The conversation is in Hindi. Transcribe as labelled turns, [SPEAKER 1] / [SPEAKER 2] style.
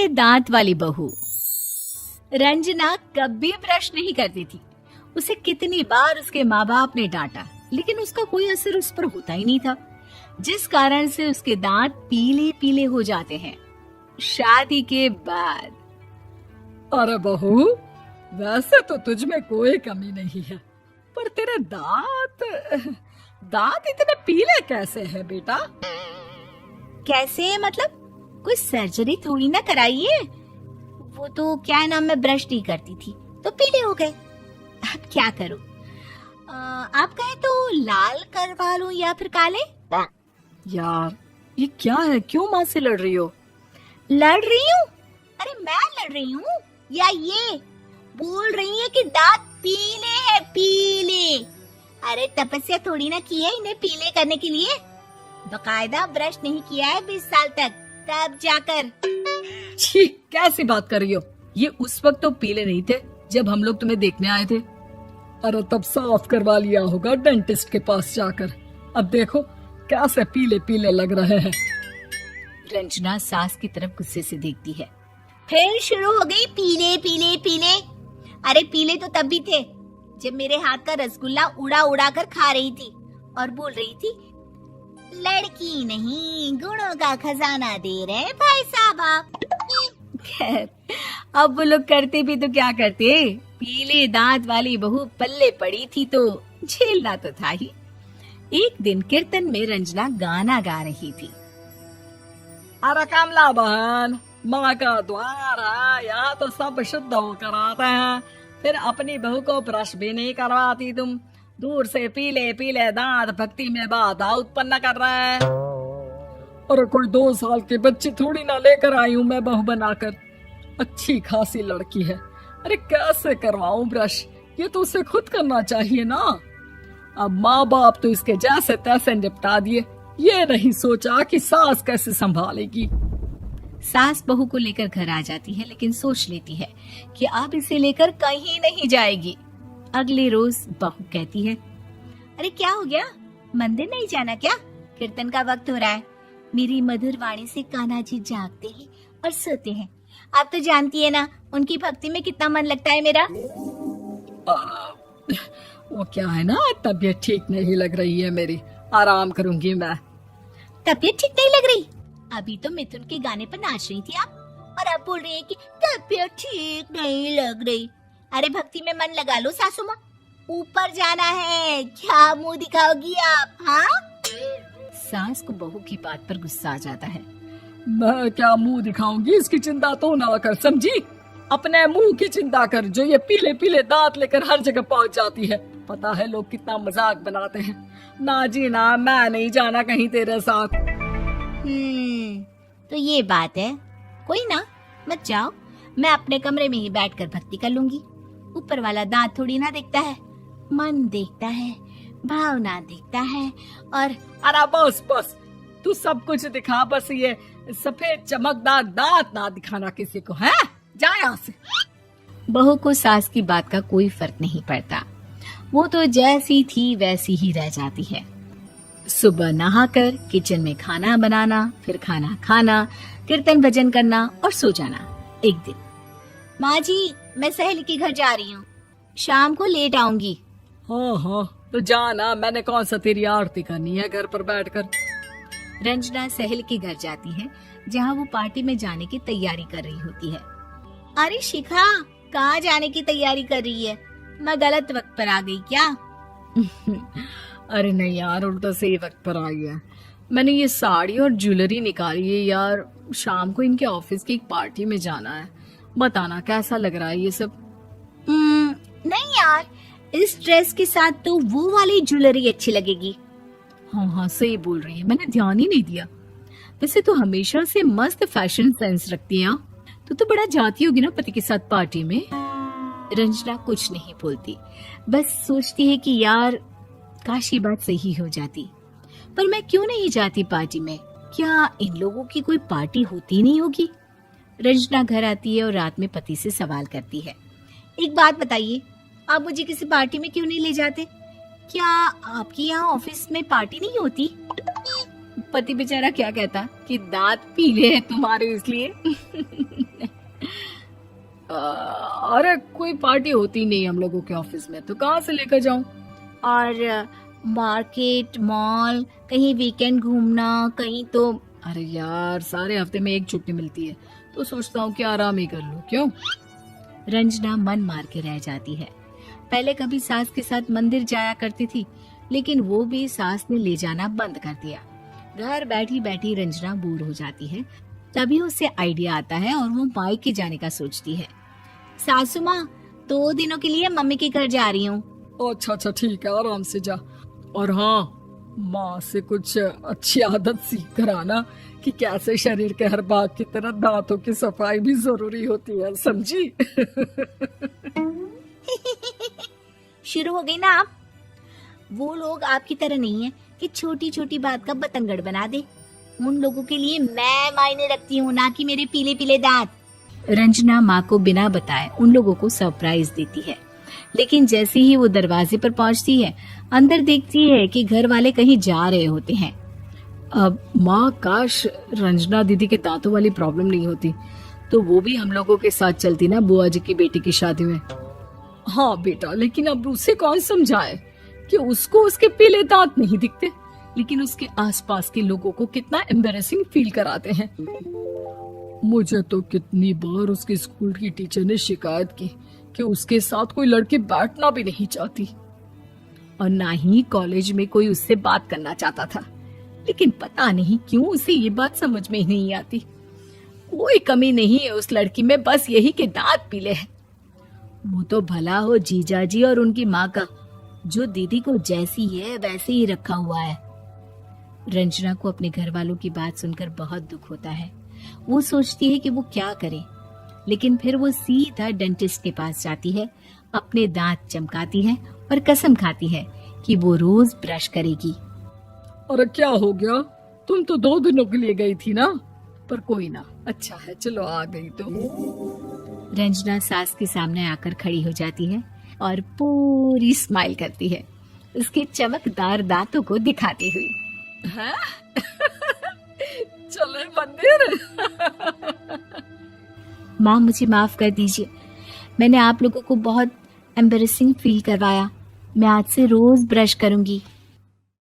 [SPEAKER 1] दांत वाली बहू। रंजना कभी ब्रश नहीं करती थी। उसे कितनी बार उसके माँ बाप ने डांटा, लेकिन उसका कोई असर उस पर होता ही नहीं था, जिस कारण से उसके दांत पीले पीले हो जाते हैं। शादी के बाद।
[SPEAKER 2] अरे बहू, वैसे तो तुझ में कोई कमी नहीं है, पर तेरे दांत इतने पीले कैसे हैं बेटा?
[SPEAKER 1] कैसे मतलब? कोई सर्जरी थोड़ी ना कराई है। वो तो क्या नाम, मैं ब्रश नहीं करती थी तो पीले हो गए। अब क्या करूं? आप कहें तो लाल करवा लूं या फिर काले?
[SPEAKER 2] यार ये क्या है, क्यों माँ से लड़ रही हो?
[SPEAKER 1] लड़ रही हूँ? अरे मैं लड़ रही हूँ या ये बोल रही है कि दांत पीले हैं, पीले। अरे तपस्या थोड़ी ना की है इन्हें पीले करने के लिए। बकायदा ब्रश नहीं किया है 20 साल तक, तब जाकर।
[SPEAKER 2] छी, कैसी बात कर रही हो? ये उस वक्त तो पीले नहीं थे जब हम लोग तुम्हें देखने आए थे। अरे तब साफ करवा लिया होगा डेंटिस्ट के पास जाकर। अब देखो कैसे पीले पीले लग रहे हैं।
[SPEAKER 1] रंजना सास की तरफ गुस्से से देखती है। फिर शुरू हो गई पीले पीले पीले। अरे पीले तो तब भी थे जब मेरे हाथ का रसगुल्ला उड़ा उड़ा कर खा रही थी और बोल रही थी, लड़की नहीं गुणों का खजाना दे रहे भाई साहब आप। खैर, अब वो लोग करते भी तो क्या करते, पीले दांत वाली बहू पल्ले पड़ी थी तो झेलना तो था ही। एक दिन कीर्तन में रंजना गाना गा रही थी।
[SPEAKER 2] अरे कमला बहन, माँ का द्वार है, यहाँ तो सब शुद्ध होकर आते हैं, फिर अपनी बहू को ब्रश भी नहीं करवाती तुम। दूर से पीले पीले दांत भक्ति में बाधा उत्पन्न कर रहे हैं। अरे कोई 2 साल के बच्चे थोड़ी ना लेकर आई हूँ मैं बहू बनाकर। अच्छी खासी लड़की है, अरे कैसे करवाऊं ब्रश? ये तो उसे खुद करना चाहिए ना। अब माँ बाप तो इसके जैसे तैसे निपटा दिए, ये नहीं सोचा कि सास कैसे संभालेगी।
[SPEAKER 1] सास बहू को लेकर घर आ जाती है, लेकिन सोच लेती है कि अब इसे लेकर कहीं नहीं जाएगी। अगले रोज बहू कहती है, अरे क्या हो गया, मंदिर नहीं जाना क्या? कीर्तन का वक्त हो रहा है। मेरी मधुर वाणी से कान्हा जी जागते हैं और सोते हैं। आप तो जानती है ना उनकी भक्ति में कितना मन लगता है मेरा।
[SPEAKER 2] वो क्या है ना, तबीयत ठीक नहीं लग रही है मेरी, आराम करूंगी मैं।
[SPEAKER 1] तबीयत ठीक नहीं लग रही? अभी तो मिथुन के गाने पर नाच रही थी आप, और अब बोल रही है कि तबीयत ठीक नहीं लग रही। अरे भक्ति में मन लगा लो सासू माँ, ऊपर जाना है, क्या मुंह दिखाओगी आप? हाँ? सास को बहू की बात पर गुस्सा आ जाता है।
[SPEAKER 2] मैं क्या मुंह दिखाऊंगी, इसकी चिंता तो ना कर, समझी? अपने मुंह की चिंता कर, जो ये पीले पीले दांत लेकर हर जगह पहुंच जाती है। पता है लोग कितना मजाक बनाते हैं। ना जी ना, मैं नहीं जाना कहीं तेरे साथ।
[SPEAKER 1] तो ये बात है। कोई ना, मत जाओ, मैं अपने कमरे में ही बैठकर भक्ति कर लूंगी। ऊपर वाला दांत थोड़ी ना देखता है, मन देखता है, भावना देखता है। और
[SPEAKER 2] अरे बस बस, तू सब कुछ दिखा, बस ये सफेद चमकदार दांत ना दिखाना किसी को, है? जा यहाँ से।
[SPEAKER 1] बहू को सास की बात का कोई फर्क नहीं पड़ता, वो तो जैसी थी वैसी ही रह जाती है। सुबह नहाकर किचन में खाना बनाना, फिर खाना खाना, कीर्तन भजन करना और सो जाना। एक दिन, माँ जी मैं सहेली के घर जा रही हूँ, शाम को लेट आऊंगी।
[SPEAKER 2] हाँ हाँ तो जाना, मैंने कौन सा तेरी आरती करनी है घर पर बैठकर।
[SPEAKER 1] रंजना सहेली के घर जाती है, जहाँ वो पार्टी में जाने की तैयारी कर रही होती है। अरे शिखा, कहाँ जाने की तैयारी कर रही है? मैं गलत वक्त पर आ गई क्या?
[SPEAKER 2] अरे नहीं यार, उल्टा सही वक्त पर आई है। मैंने ये साड़ी और ज्वेलरी निकाली है यार, शाम को इनके ऑफिस की एक पार्टी में जाना है। बताना कैसा लग रहा है ये सब?
[SPEAKER 1] नहीं यार, इस ड्रेस के साथ तो वो वाली ज्वेलरी अच्छी लगेगी।
[SPEAKER 2] हाँ हाँ सही बोल रही है, मैंने ध्यान ही नहीं दिया। वैसे तो हमेशा से मस्त फैशन सेंस रखती है। तो बड़ा जाती होगी ना पति के साथ पार्टी में। रंजना कुछ नहीं बोलती, बस सोचती है कि यार काश ये बात सही हो जाती, पर मैं क्यों नहीं जाती पार्टी में? क्या इन लोगों की कोई पार्टी होती नहीं होगी? रंजना घर आती है और रात में पति से सवाल करती है, एक बात बताइए, आप मुझे किसी पार्टी में क्यों नहीं ले जाते? क्या आपके यहाँ ऑफिस में पार्टी नहीं होती? पति बेचारा क्या कहता कि दांत पीले हैं तुम्हारे इसलिए। अरे कोई पार्टी होती नहीं हम लोगों के ऑफिस में, तो कहाँ से लेकर जाऊं?
[SPEAKER 1] और मार्केट, मॉल, कहीं वीकेंड घूमना, कहीं तो।
[SPEAKER 2] अरे यार, सारे हफ्ते में एक छुट्टी मिलती है, तो सोचता हूँ कि आराम ही कर लूं। क्यों?
[SPEAKER 1] रंजना मन मार के रह जाती है। पहले कभी सास के साथ मंदिर जाया करती थी, लेकिन वो भी सास ने ले जाना बंद कर दिया। घर बैठी बैठी रंजना बोर हो जाती है। तभी उसे आइडिया आता है और वो मायके जाने का सोचती है। सासू माँ, 2 दिनों के लिए मम्मी के घर जा रही हूँ।
[SPEAKER 2] अच्छा अच्छा, ठीक है, आराम से जा। और हाँ, माँ से कुछ अच्छी आदत सीख कर आना कि कैसे शरीर के हर भाग की तरह दांतों की सफाई भी जरूरी होती है, समझी?
[SPEAKER 1] शुरू हो गई ना आप? वो लोग आपकी तरह नहीं है कि छोटी छोटी बात का बतंगड़ बना दे। उन लोगों के लिए मैं मायने रखती हूँ, ना कि मेरे पीले पीले दांत। रंजना माँ को बिना बताए उन लोगों को सरप्राइज देती है, लेकिन जैसे ही वो दरवाजे पर पहुंचती है, अंदर देखती है कि घर वाले कहीं जा रहे होते हैं।
[SPEAKER 2] अब माँ, काश रंजना दीदी के दांतों वाली प्रॉब्लम नहीं होती, तो वो भी हम लोगों के साथ चलती ना बुआ जी की बेटी की शादी में। हाँ बेटा, लेकिन अब उसे कौन समझाए कि उसको उसके पीले दांत नहीं दिखते, लेकिन उसके आसपास के लोगों को कितना एम्बैरेसिंग फील कराते हैं। मुझे तो कितनी बार उसके स्कूल की टीचर ने शिकायत की कि उसके साथ कोई लड़की बैठना भी नहीं चाहती, और ना ही कॉलेज में कोई उससे बात करना चाहता था। लेकिन पता नहीं क्यों उसे ये बात समझ में ही नहीं आती। कोई कमी नहीं है उस लड़की में, बस यही कि दांत पीले हैं। वो तो भला हो जीजा जी और उनकी माँ का, जो दीदी को जैसी है वैसे ही रखा हुआ है। रंजना को अपने घर वालों की बात सुनकर बहुत दुख होता है। वो सोचती है कि वो क्या करे, लेकिन फिर वो सीधा डेंटिस्ट के पास जाती है, अपने दांत चमकाती है और कसम खाती है कि वो रोज ब्रश करेगी। अरे क्या हो गया? तुम तो 2 दिनों के लिए गई थी ना। पर कोई ना, अच्छा है, चलो आ गई तो।
[SPEAKER 1] रंजना सास के सामने आकर खड़ी हो जाती है और पूरी स्माइल करती है, उसके चमकदार दांतों को दिखाती हुई।
[SPEAKER 2] हैं? चले मंदिर।
[SPEAKER 1] माँ, मुझे माफ कर दीजिए, मैंने आप लोगों को बहुत एम्बैरेसिंग फील करवाया। मैं आज से रोज ब्रश करूंगी।